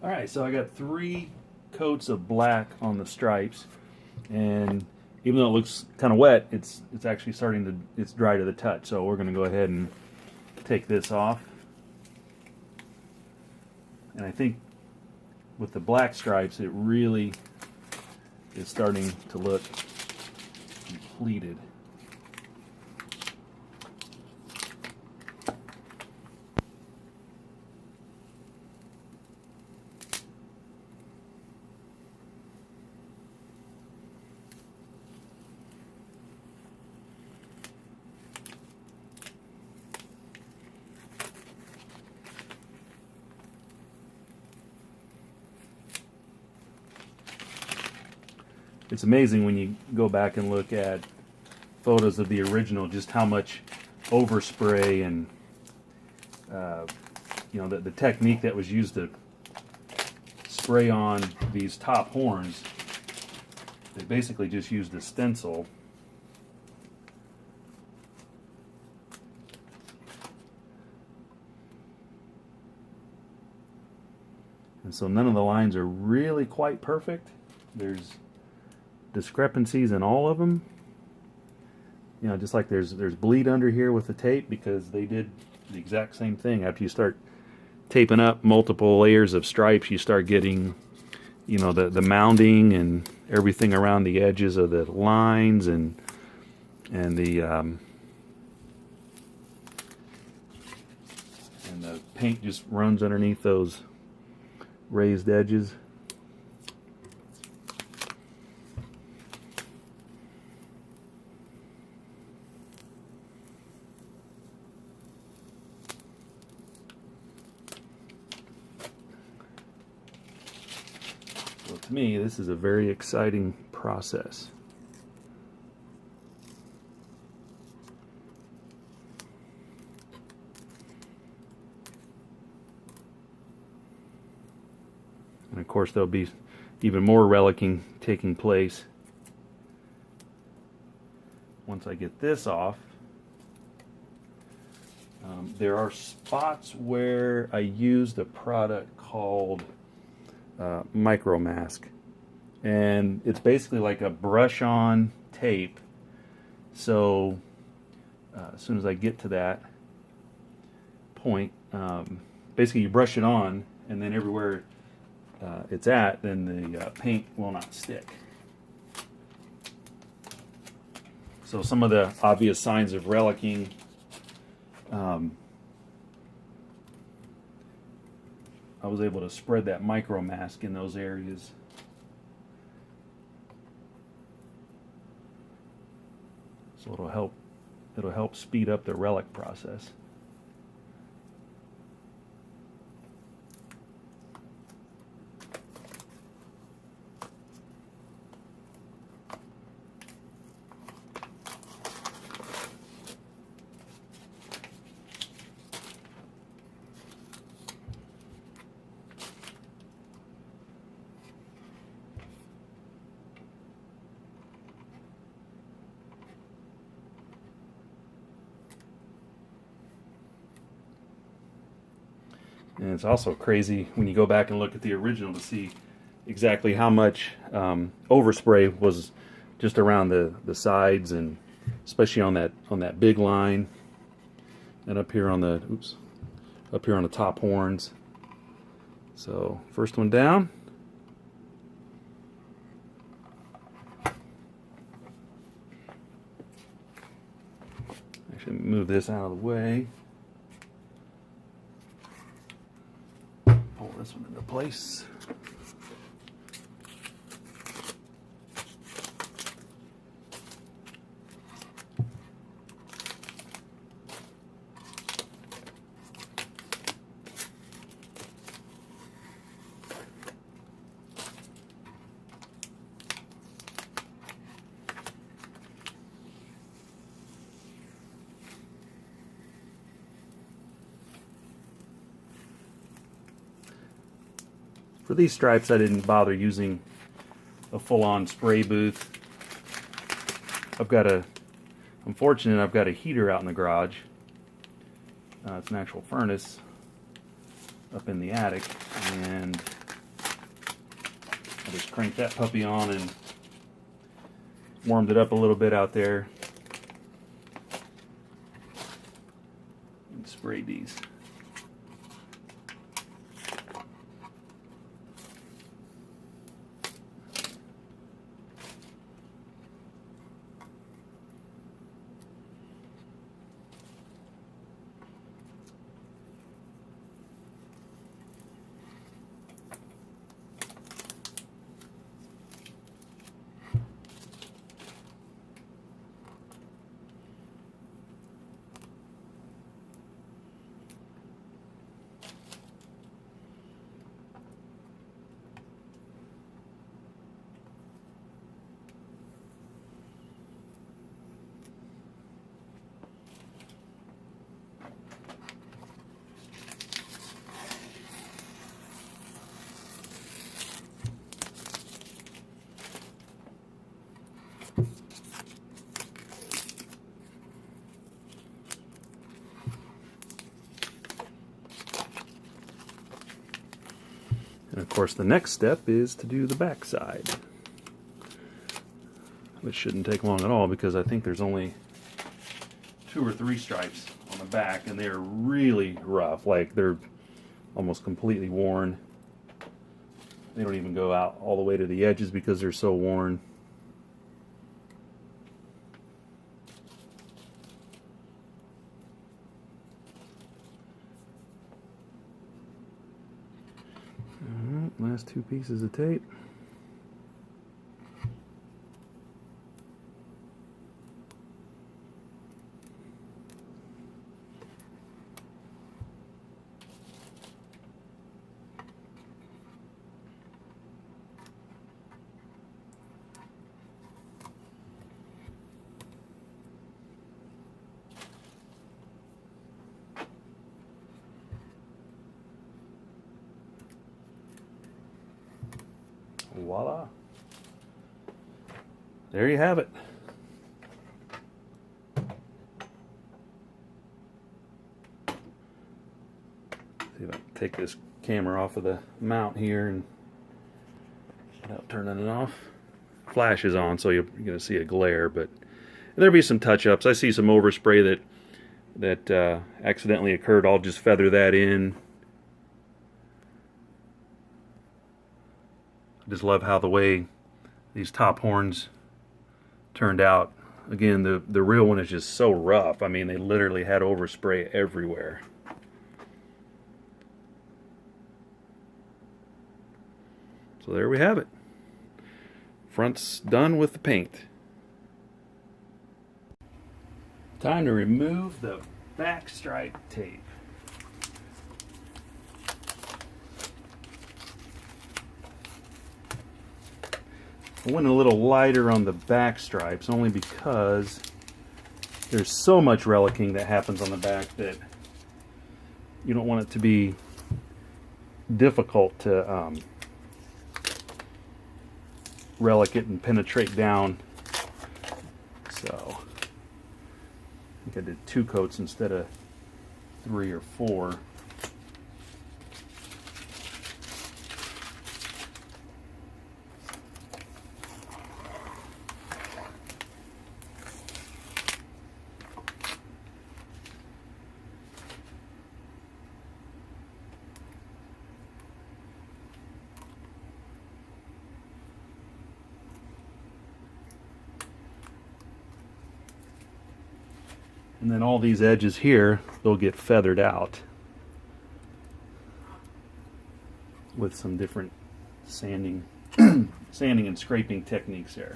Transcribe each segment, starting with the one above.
Alright, so I got 3 coats of black on the stripes, and even though it looks kind of wet, it's actually starting to, it's dry to the touch. So we're going to go ahead and take this off. And I think with the black stripes, it really is starting to look completed. It's amazing when you go back and look at photos of the original, just how much overspray and the technique that was used to spray on these top horns. They basically just used a stencil. And so none of the lines are really quite perfect. There's discrepancies in all of them. You know, just like there's bleed under here with the tape, because they did the exact same thing. After you start taping up multiple layers of stripes, you start getting, you know, the mounding and everything around the edges of the lines, and the paint just runs underneath those raised edges. So to me, this is a very exciting process. And of course, there'll be even more relicking taking place once I get this off. There are spots where I used a product called Micro Mask, and it's basically like a brush-on tape. So as soon as I get to that point, basically you brush it on, and then everywhere it's at, then the paint will not stick. So some of the obvious signs of relicking, I was able to spread that micro mask in those areas. So it'll help speed up the relic process. And it's also crazy when you go back and look at the original to see exactly how much overspray was just around the sides, and especially on that big line, and up here on the top horns. So first one down. Actually, move this out of the way. Pull this one into place. For these stripes, I didn't bother using a full-on spray booth. I'm fortunate I've got a heater out in the garage. It's an actual furnace up in the attic, and I just cranked that puppy on and warmed it up a little bit out there and sprayed these. And of course the next step is to do the back side, which shouldn't take long at all because I think there's only 2 or 3 stripes on the back and they're really rough, like they're almost completely worn. They don't even go out all the way to the edges because they're so worn. Last 2 pieces of tape. Voila. There you have it. See if I can take this camera off of the mount here and without turning it off. Flash is on, so you're going to see a glare, but there'll be some touch-ups. I see some overspray that accidentally occurred. I'll just feather that in. I just love how the way these top horns turned out. Again, the real one is just so rough. I mean, they literally had overspray everywhere. So there we have it. Front's done with the paint. Time to remove the back stripe tape. I went a little lighter on the back stripes only because there's so much relicking that happens on the back that you don't want it to be difficult to relic it and penetrate down. So I think I did 2 coats instead of 3 or 4. And then all these edges here, they'll get feathered out with some different sanding, sanding and scraping techniques there.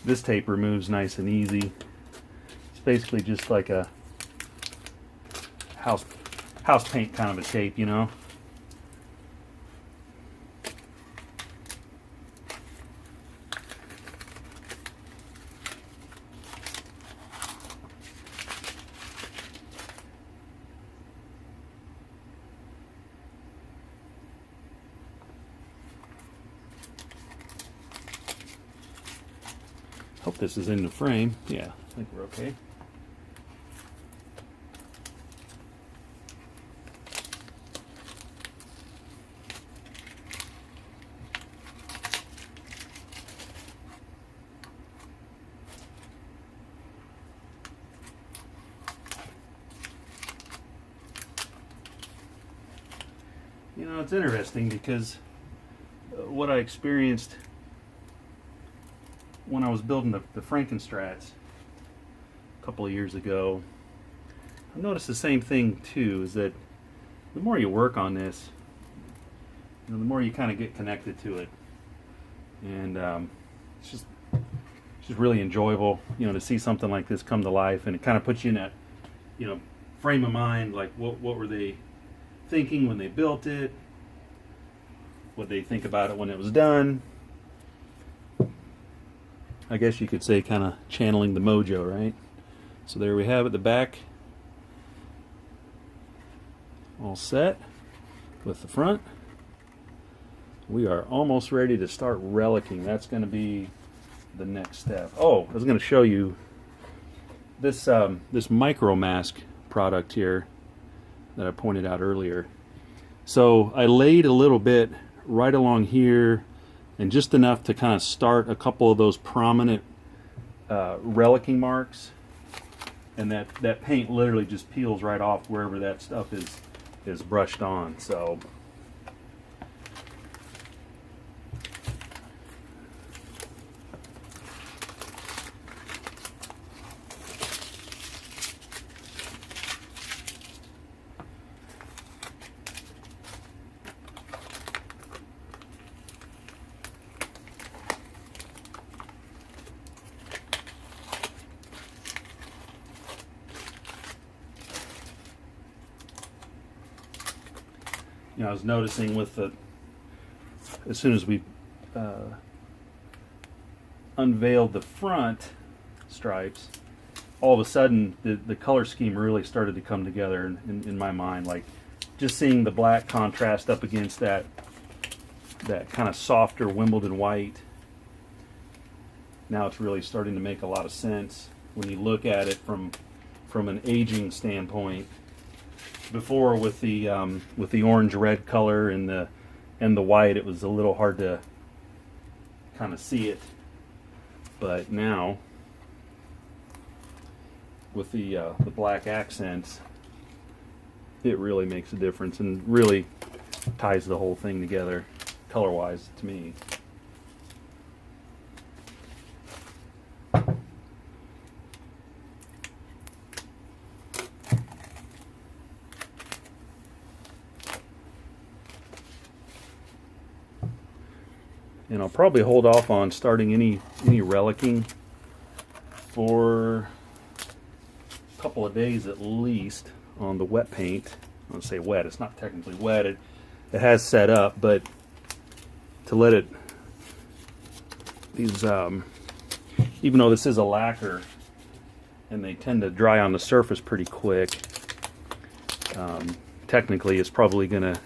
This tape removes nice and easy. It's basically just like a house paint kind of a tape, you know. Hope this is in the frame. Yeah, I think we're okay. You know, it's interesting because what I experienced when I was building the Frankenstrats a couple of years ago, I noticed the same thing too, is that the more you work on this, you know, the more you kind of get connected to it. And it's just really enjoyable, you know, to see something like this come to life, and it kind of puts you in that, you know, frame of mind, like what were they thinking when they built it, what they think about it when it was done. I guess you could say kind of channeling the mojo, right? So there we have it, the back all set with the front. We are almost ready to start relicking. That's going to be the next step. Oh, I was going to show you this this micro mask product here that I pointed out earlier. So I laid a little bit right along here, and just enough to kind of start a couple of those prominent relicking marks, and that paint literally just peels right off wherever that stuff is brushed on. So you know, I was noticing with as soon as we unveiled the front stripes, all of a sudden the color scheme really started to come together in my mind. Like just seeing the black contrast up against that kind of softer Wimbledon white. Now it's really starting to make a lot of sense when you look at it from an aging standpoint. Before with the orange red color and the white, it was a little hard to kind of see it, but now with the black accents, it really makes a difference and really ties the whole thing together color wise to me. And I'll probably hold off on starting any relicking for a couple of days at least on the wet paint. I'm going to say wet, it's not technically wet, it has set up, but to let it, these even though this is a lacquer and they tend to dry on the surface pretty quick, technically it's probably going to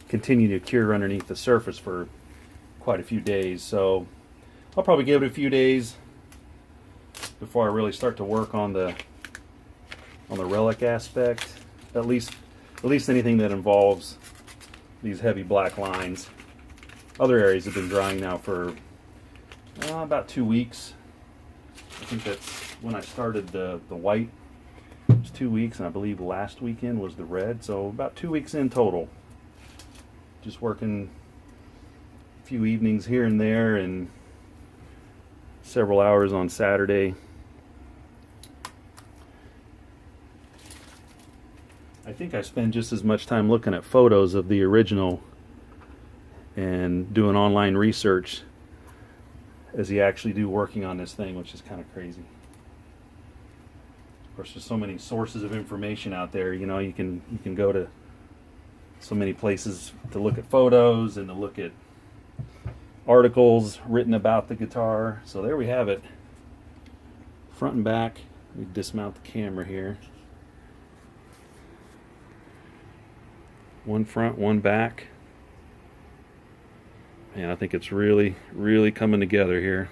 continue to cure underneath the surface for quite a few days. So I'll probably give it a few days before I really start to work on the relic aspect. At least anything that involves these heavy black lines. Other areas have been drying now for about 2 weeks. I think that's when I started the white. It was 2 weeks, and I believe last weekend was the red. So about 2 weeks in total. Just working a few evenings here and there and several hours on Saturday. I think I spend just as much time looking at photos of the original and doing online research as you actually do working on this thing, which is kind of crazy. Of course, there's so many sources of information out there. You know, you can go to so many places to look at photos and to look at articles written about the guitar. So there we have it, front and back. We dismount the camera here. One front, one back. Man, I think it's really, really coming together here.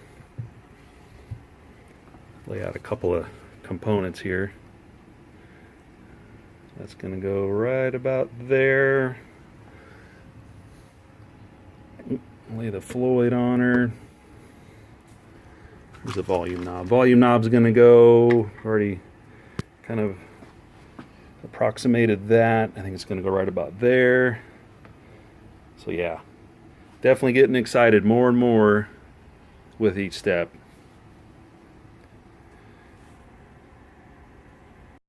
Lay out a couple of components here. That's going to go right about there. Lay the Floyd on her. There's a volume knob. Volume knob's going to go, already kind of approximated that. I think it's going to go right about there. So yeah, definitely getting excited more and more with each step.